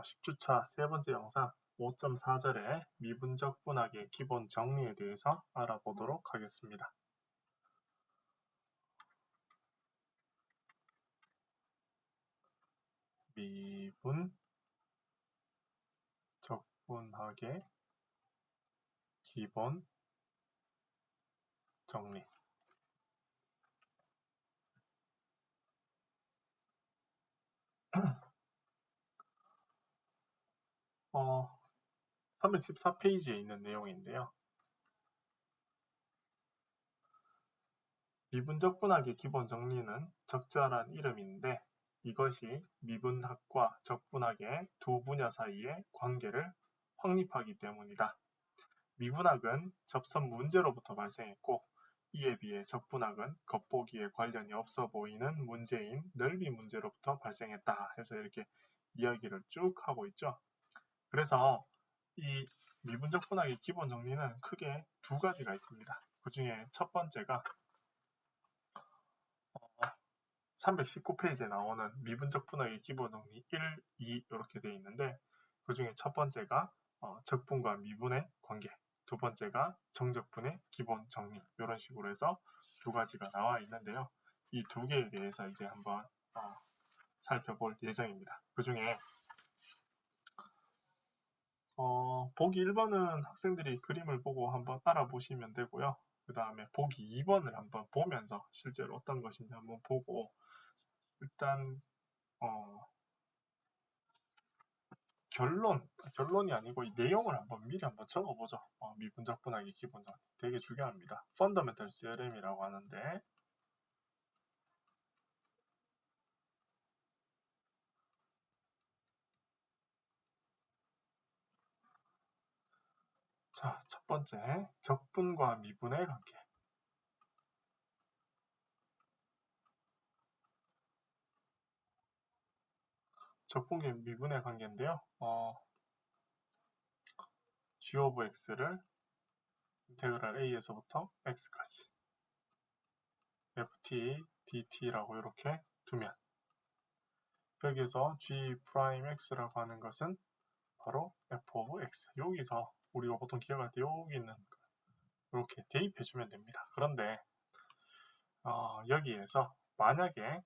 10주차 세 번째 영상 5.4절의 미분적 분학의 기본 정리에 대해서 알아보도록 하겠습니다. 미분적 분학의 기본 정리. 314페이지에 있는 내용인데요. 미분적 분학의 기본 정리는 적절한 이름인데 이것이 미분학과 적분학의 두 분야 사이의 관계를 확립하기 때문이다. 미분학은 접선 문제로부터 발생했고 이에 비해 적분학은 겉보기에 관련이 없어 보이는 문제인 넓이 문제로부터 발생했다 해서 이렇게 이야기를 쭉 하고 있죠. 그래서 이 미분적 분학의 기본 정리는 크게 두 가지가 있습니다. 그 중에 첫 번째가 319페이지에 나오는 미분적 분학의 기본 정리 1, 2 이렇게 되어 있는데 그 중에 첫 번째가 적분과 미분의 관계, 두 번째가 정적분의 기본 정리 이런 식으로 해서 두 가지가 나와 있는데요. 이 두 개에 대해서 이제 한번 살펴볼 예정입니다. 그 중에 보기 1번은 학생들이 그림을 보고 한번 알아보시면 되고요. 그 다음에 보기 2번을 한번 보면서 실제로 어떤 것인지 한번 보고 일단 결론이 아니고 이 내용을 한번 미리 한번 적어보죠. 미분적 분학의 기본 정리 되게 중요합니다. Fundamental CRM이라고 하는데 자, 첫 번째 적분과 미분의 관계. 적분과 미분의 관계인데요. g of x를 인테그랄 a에서부터 x까지 ft dt라고 이렇게 두면 여기서 g 프라임 x라고 하는 것은 바로 f of x. 여기서 우리가 보통 기억할 때 여기 있는 이렇게 대입해 주면 됩니다. 그런데 여기에서 만약에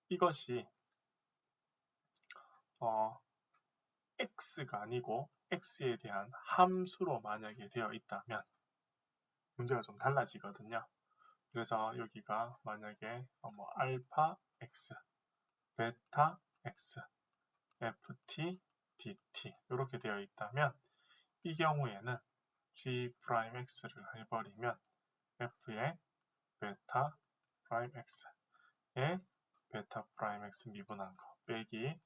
이것이 x가 아니고 x에 대한 함수로 만약에 되어 있다면 문제가 좀 달라지거든요. 그래서 여기가 만약에 알파 x, 베타 x, ft, dt 이렇게 되어 있다면 이 경우에는 g 프라임 x를 해버리면 f의 베타 프라임 x의 베타 프라임 x 미분한 거 빼기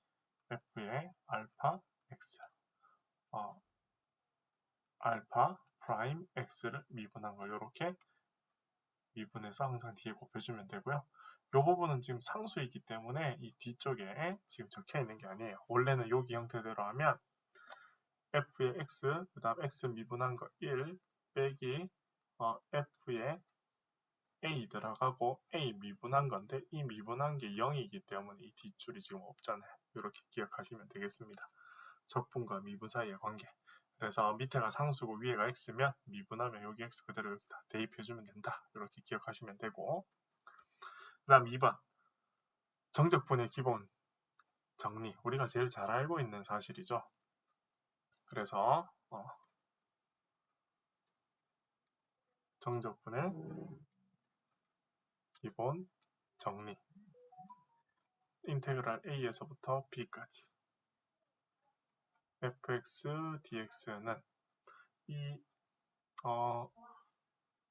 f의 알파 x 알파 프라임 x를 미분한 걸 이렇게 미분해서 항상 뒤에 곱해주면 되고요. 이 부분은 지금 상수이기 때문에 이 뒤쪽에 지금 적혀 있는 게 아니에요. 원래는 여기 형태대로 하면 f의 x, 그 다음 x 미분한 거 1 빼기 f의 a 들어가고 a 미분한 건데 이 미분한 게 0이기 때문에 이 뒷줄이 지금 없잖아요. 이렇게 기억하시면 되겠습니다. 적분과 미분 사이의 관계. 그래서 밑에가 상수고 위에가 x면 미분하면 여기 x 그대로 여기다 대입해주면 된다. 이렇게 기억하시면 되고 그 다음 2번 정적분의 기본 정리. 우리가 제일 잘 알고 있는 사실이죠. 그래서 정적분의 기본 정리 인테그랄 a에서부터 b까지 fx, dx는 이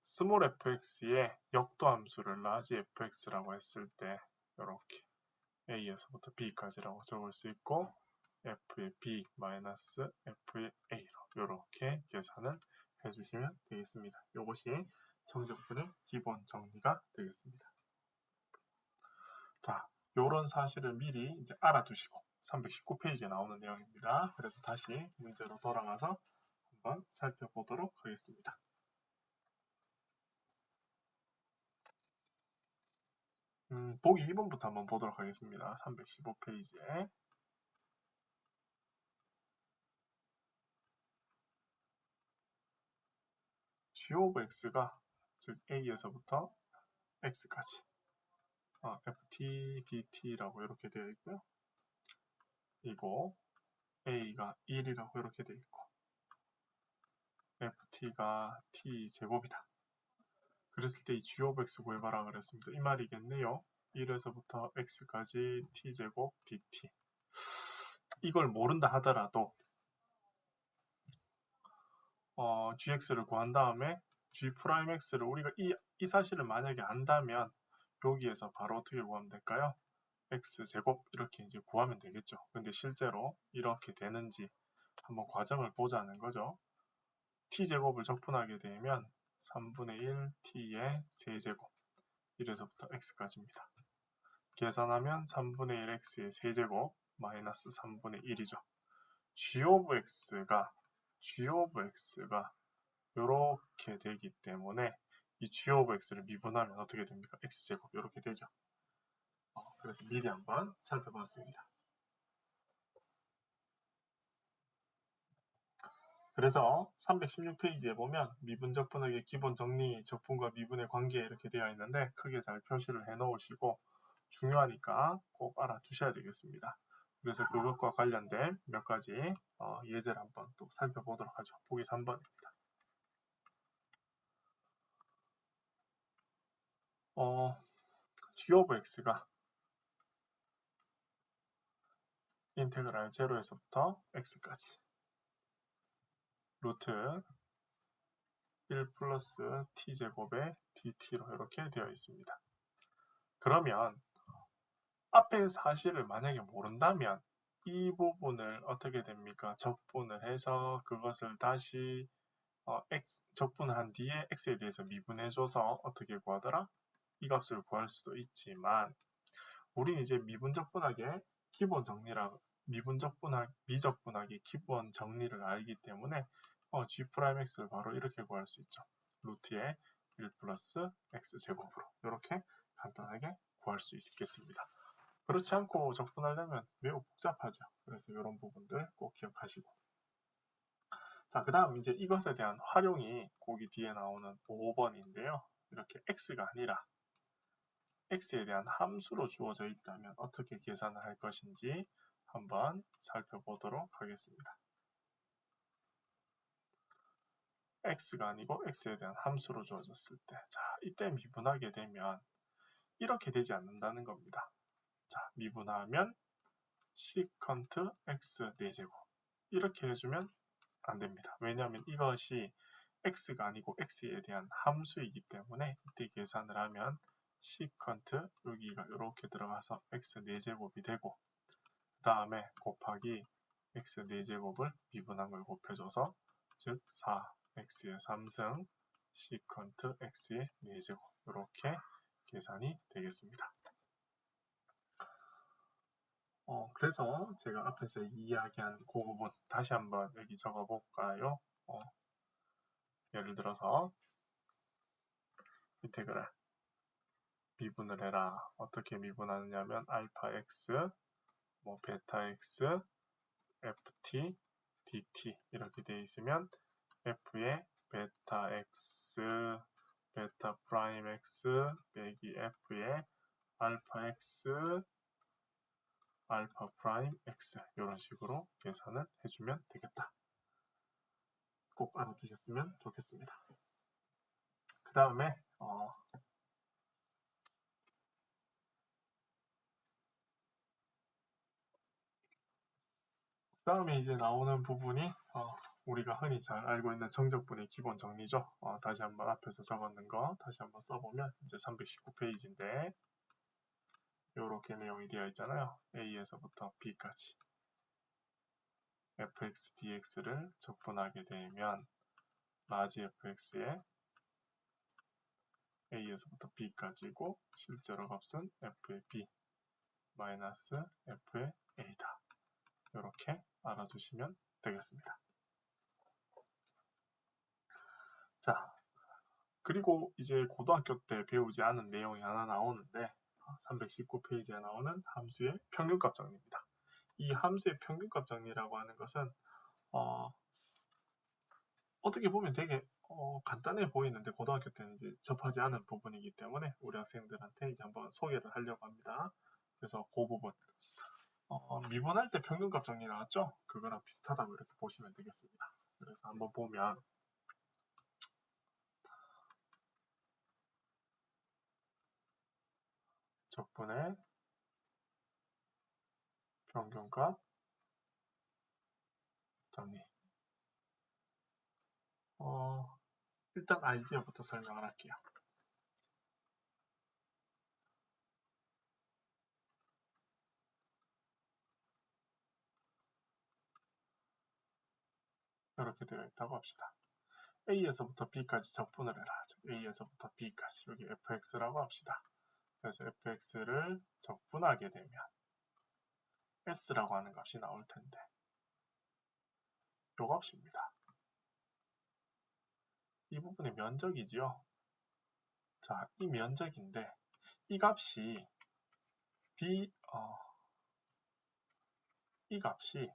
스몰 fx의 역도 함수를 라지 fx라고 했을 때 이렇게 a에서부터 b까지라고 적을 수 있고 f의 b 마이너스 f의 a로 이렇게 계산을 해주시면 되겠습니다. 이것이 정적분의 기본 정리가 되겠습니다. 자, 이런 사실을 미리 이제 알아두시고 319페이지에 나오는 내용입니다. 그래서 다시 문제로 돌아가서 한번 살펴보도록 하겠습니다. 보기 2번부터 한번 보도록 하겠습니다. 315페이지에. g of x가 즉 a에서부터 x까지 ft dt라고 이렇게 되어 있고요. 이거 a가 1이라고 이렇게 되어 있고 ft가 t제곱이다. 그랬을 때 이 g of x 구해봐라 그랬습니다. 이 말이겠네요. 1에서부터 x까지 t제곱 dt. 이걸 모른다 하더라도 gx를 구한 다음에 g'x를 우리가 이 사실을 만약에 안다면 여기에서 바로 어떻게 구하면 될까요? x제곱 이렇게 이제 구하면 되겠죠. 근데 실제로 이렇게 되는지 한번 과정을 보자는 거죠. t제곱을 적분하게 되면 3분의 1 t의 세제곱 1에서부터 x까지입니다. 계산하면 3분의 1 x의 세제곱 마이너스 3분의 1이죠. g of x가 이렇게 되기 때문에 이 g of x를 미분하면 어떻게 됩니까? x제곱 이렇게 되죠. 그래서 미리 한번 살펴봤습니다. 그래서 316페이지에 보면 미분적 분학의 기본 정리, 적분과 미분의 관계 이렇게 되어 있는데 크게 잘 표시를 해 놓으시고 중요하니까 꼭 알아두셔야 되겠습니다. 그래서 그것과 관련된 몇 가지 예제를 한번 또 살펴보도록 하죠. 보기 3번입니다. g of x가 인테그랄 0에서부터 x까지 루트 1 플러스 t제곱의 dt로 이렇게 되어 있습니다. 그러면 앞에 사실을 만약에 모른다면 이 부분을 어떻게 됩니까? 적분을 해서 그것을 다시 적분을 한 뒤에 x에 대해서 미분해줘서 어떻게 구하더라? 이 값을 구할 수도 있지만 우리는 이제 미분적분학의 기본 정리랑 미적분학의 기본 정리를 알기 때문에 g'x를 바로 이렇게 구할 수 있죠. 루트의 1 플러스 x제곱으로 이렇게 간단하게 구할 수 있겠습니다. 그렇지 않고 적분하려면 매우 복잡하죠. 그래서 이런 부분들 꼭 기억하시고. 자, 그 다음 이제 이것에 대한 활용이 거기 뒤에 나오는 5번인데요. 이렇게 x가 아니라 x에 대한 함수로 주어져 있다면 어떻게 계산을 할 것인지 한번 살펴보도록 하겠습니다. x가 아니고 x에 대한 함수로 주어졌을 때, 자, 이때 미분하게 되면 이렇게 되지 않는다는 겁니다. 자, 미분하면 시컨트 x 4제곱 이렇게 해주면 안 됩니다. 왜냐하면 이것이 x가 아니고 x에 대한 함수이기 때문에 이때 계산을 하면 시컨트 여기가 이렇게 들어가서 x 4제곱이 되고 그 다음에 곱하기 x 4제곱을 미분한 걸 곱해줘서 즉 4x의 3승 시컨트 x의 4제곱 이렇게 계산이 되겠습니다. 그래서 제가 앞에서 이야기한 그 부분 다시 한번 여기 적어볼까요? 예를 들어서 인테그랄 미분을 해라. 어떻게 미분하느냐면 알파 x, 베타 x, ft, dt 이렇게 되어 있으면 f의 베타 x, 베타 프라임 x 빼기 f의 알파 x, 알파 프라임 x 이런 식으로 계산을 해주면 되겠다. 꼭 알아두셨으면 좋겠습니다. 그 다음에 이제 나오는 부분이 우리가 흔히 잘 알고 있는 정적분의 기본 정리죠. 다시 한번 앞에서 적었는 거 다시 한번 써보면 이제 319페이지인데 이렇게 내용이 되어 있잖아요. A에서부터 B까지 fx dx를 적분하게 되면 라지 fx에 A에서부터 B까지고 실제로 값은 f의 B 마이너스 f의 A다. 이렇게 알아두시면 되겠습니다. 자, 그리고 이제 고등학교 때 배우지 않은 내용이 하나 나오는데 319페이지에 나오는 함수의 평균값 정리입니다. 이 함수의 평균값 정리라고 하는 것은 어떻게 보면 되게 간단해 보이는데 고등학교 때는 이제 접하지 않은 부분이기 때문에 우리 학생들한테 이제 한번 소개를 하려고 합니다. 그래서 그 부분 미분할 때 평균값 정리 나왔죠? 그거랑 비슷하다고 이렇게 보시면 되겠습니다. 그래서 한번 보면 적분의 평균값 정리. 일단 아이디어부터 설명을 할게요. 이렇게 되어 있다고 합시다. A에서부터 B까지 적분을 해라. A에서부터 B까지 여기 fx라고 합시다. 그래서 fx를 적분하게 되면 s라고 하는 값이 나올 텐데 요 값입니다. 이 부분의 면적이지요. 자, 이 면적인데 이 값이 이 값이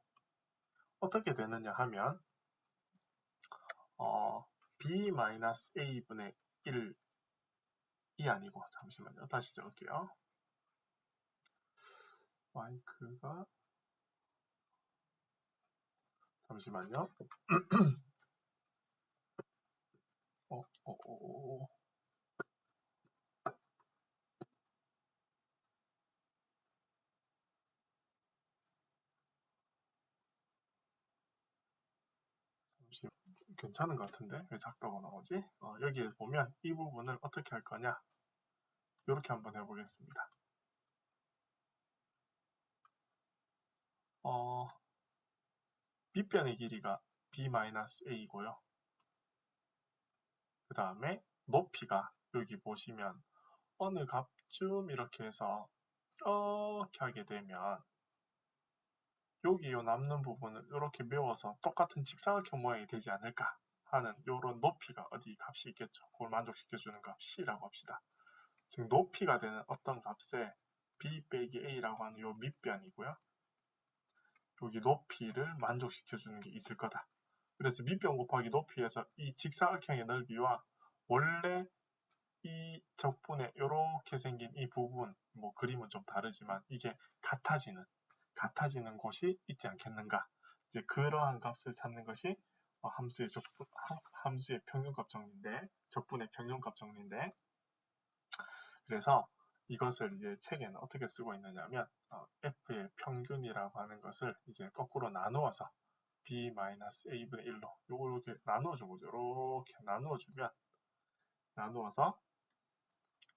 어떻게 되느냐 하면 b-a분의 1이 아니고 잠시만요. 다시 적을게요. 마이크가 잠시만요. 잠시 괜찮은 것 같은데 왜 작다고 나오지? 여기에 보면 이 부분을 어떻게 할 거냐? 이렇게 한번 해보겠습니다. 밑변의 길이가 b-a이고요. 그 다음에 높이가 여기 보시면 어느 값쯤 이렇게 해서 이렇게 하게 되면 여기 요 남는 부분을 이렇게 메워서 똑같은 직사각형 모양이 되지 않을까 하는 이런 높이가 어디 값이 있겠죠. 그걸 만족시켜주는 값 C라고 합시다. 즉 높이가 되는 어떤 값에 B 빼기 A라고 하는 요 밑변이고요. 여기 높이를 만족시켜주는 게 있을 거다. 그래서 밑변 곱하기 높이에서 이 직사각형의 넓이와 원래 이 적분에 이렇게 생긴 이 부분, 뭐 그림은 좀 다르지만 이게 같아지는 곳이 있지 않겠는가. 이제 그러한 값을 찾는 것이 함수의 평균값 정리인데, 적분의 평균값 정리인데, 그래서 이것을 이제 책에는 어떻게 쓰고 있느냐면 f의 평균이라고 하는 것을 이제 거꾸로 나누어서 b-a분의 1로 요걸 이렇게 나누어줘 보죠. 이렇게 나누어서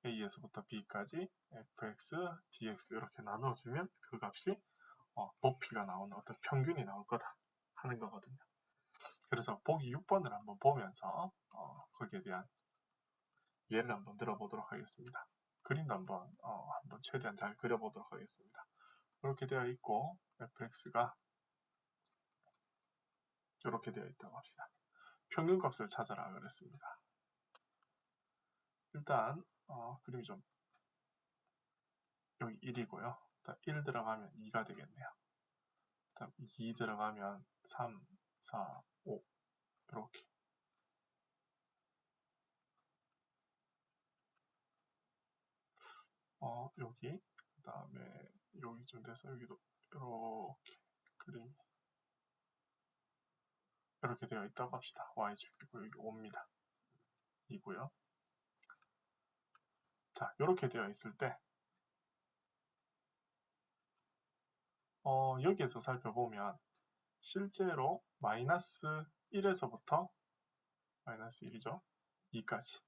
a에서부터 b까지 fx, dx 이렇게 나누어주면 그 값이 높이가 나오는 어떤 평균이 나올 거다 하는 거거든요. 그래서 보기 6번을 한번 보면서 거기에 대한 예를 한번 들어보도록 하겠습니다. 그림도 한번 최대한 잘 그려보도록 하겠습니다. 이렇게 되어 있고 fx가 이렇게 되어 있다고 합시다. 평균값을 찾아라 그랬습니다. 일단 그림이 좀 여기 1이고요. 1 들어가면 2가 되겠네요. 다음 2 들어가면 3, 4, 5 이렇게 여기 그 다음에 여기쯤 돼서 여기도 이렇게 그림이 이렇게 되어 있다고 합시다. y축이고 여기 5입니다. 이고요. 자, 이렇게 되어 있을 때 여기에서 살펴보면 실제로 마이너스 1에서부터 마이너스 1이죠. 2까지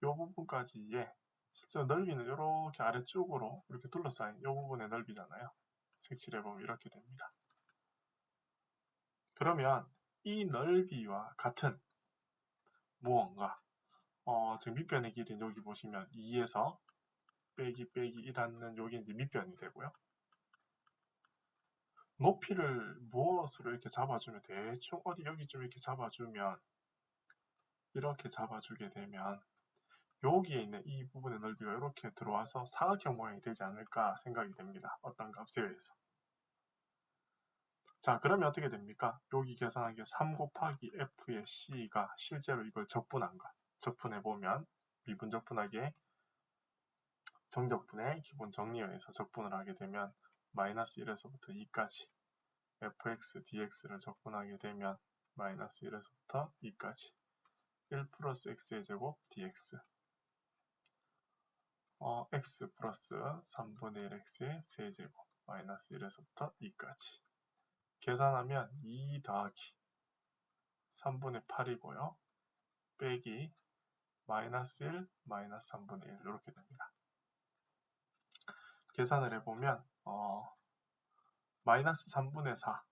이 부분까지의 실제 넓이는 이렇게 아래쪽으로 이렇게 둘러싸인 이 부분의 넓이잖아요. 색칠해보면 이렇게 됩니다. 그러면 이 넓이와 같은 무언가 지금 밑변의 길이는 여기 보시면 2에서 빼기 1하는 여기 이제 밑변이 되고요. 높이를 무엇으로 이렇게 잡아주면 대충 어디 여기쯤 이렇게 잡아주면 이렇게 잡아주게 되면 여기에 있는 이 부분의 넓이가 이렇게 들어와서 사각형 모양이 되지 않을까 생각이 됩니다. 어떤 값에 의해서. 자, 그러면 어떻게 됩니까? 여기 계산한 게 3 곱하기 f의 c가 실제로 이걸 적분한 것. 적분해보면 미분적분하기에 정적분의 기본 정리에 의해서 적분을 하게 되면 마이너스 1에서부터 2까지 fx dx를 적분하게 되면 마이너스 1에서부터 2까지 1 플러스 x의 제곱 dx x 플러스 3분의 1x의 세제곱 마이너스 1에서부터 2까지 계산하면 2 더하기 3분의 8이고요. 빼기 마이너스 1, 마이너스 3분의 1 이렇게 됩니다. 계산을 해보면 마이너스 3분의 4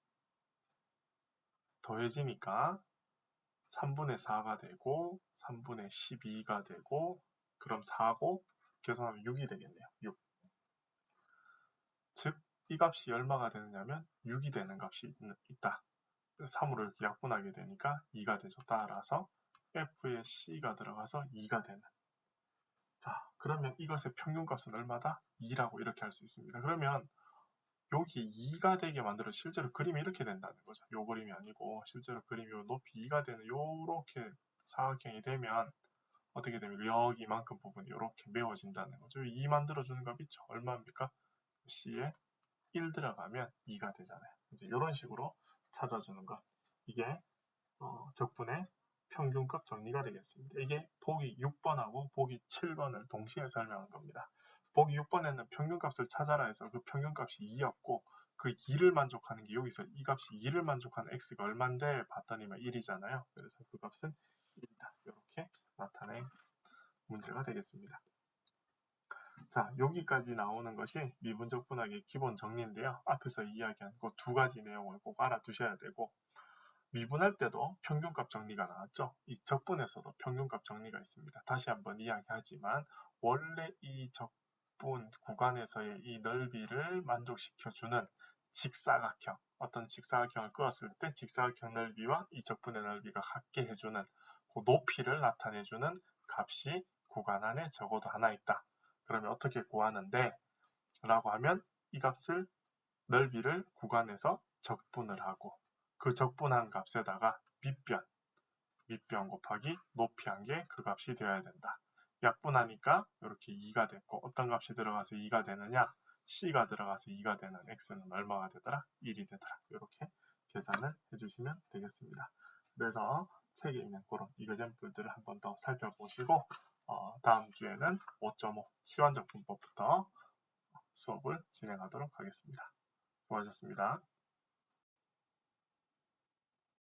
더해지니까 3분의 4가 되고 3분의 12가 되고 그럼 4고 계산하면 6이 되겠네요. 6. 즉 이 값이 얼마가 되느냐면 6이 되는 값이 있다. 3으로 이렇게 약분하게 되니까 2가 되죠. 따라서 f의 c가 들어가서 2가 되는. 자, 그러면 이것의 평균값은 얼마다? 2라고 이렇게 할 수 있습니다. 그러면 여기 2가 되게 만들어 실제로 그림이 이렇게 된다는 거죠. 요 그림이 아니고 실제로 그림이 높이 2가 되는 요렇게 사각형이 되면 어떻게 됩니까? 여기만큼 부분이 이렇게 메워진다는 거죠. 2 만들어주는 값 있죠. 얼마입니까? C에 1 들어가면 2가 되잖아요. 이제 이런 식으로 찾아주는 것. 이게 적분의 평균값 정리가 되겠습니다. 이게 보기 6번하고 보기 7번을 동시에 설명한 겁니다. 보기 6번에는 평균값을 찾아라 해서 그 평균값이 2였고 그 2를 만족하는 게 여기서 이 값이 2를 만족하는 x가 얼만데 봤더니만 1이잖아요. 그래서 그 값은 1이다. 이렇게 나타낸 문제가 되겠습니다. 자, 여기까지 나오는 것이 미분적분하기의 기본 정리인데요. 앞에서 이야기한 그 두 가지 내용을 꼭 알아두셔야 되고 미분할 때도 평균값 정리가 나왔죠. 이 적분에서도 평균값 정리가 있습니다. 다시 한번 이야기하지만 원래 이 적분 구간에서의 이 넓이를 만족시켜주는 직사각형, 어떤 직사각형을 그었을 때 직사각형 넓이와 이 적분의 넓이가 같게 해주는 그 높이를 나타내주는 값이 구간 안에 적어도 하나 있다. 그러면 어떻게 구하는데? 라고 하면 이 값을 넓이를 구간에서 적분을 하고 그 적분한 값에다가 밑변 곱하기 높이 한 게 그 값이 되어야 된다. 약분하니까 이렇게 2가 됐고 어떤 값이 들어가서 2가 되느냐? C가 들어가서 2가 되는 X는 얼마가 되더라? 1이 되더라. 이렇게 계산을 해주시면 되겠습니다. 그래서 책에 있는 그런 이거잼플들을 한 번 더 살펴보시고 다음 주에는 5.5 치환적 분법부터 수업을 진행하도록 하겠습니다. 수고하셨습니다.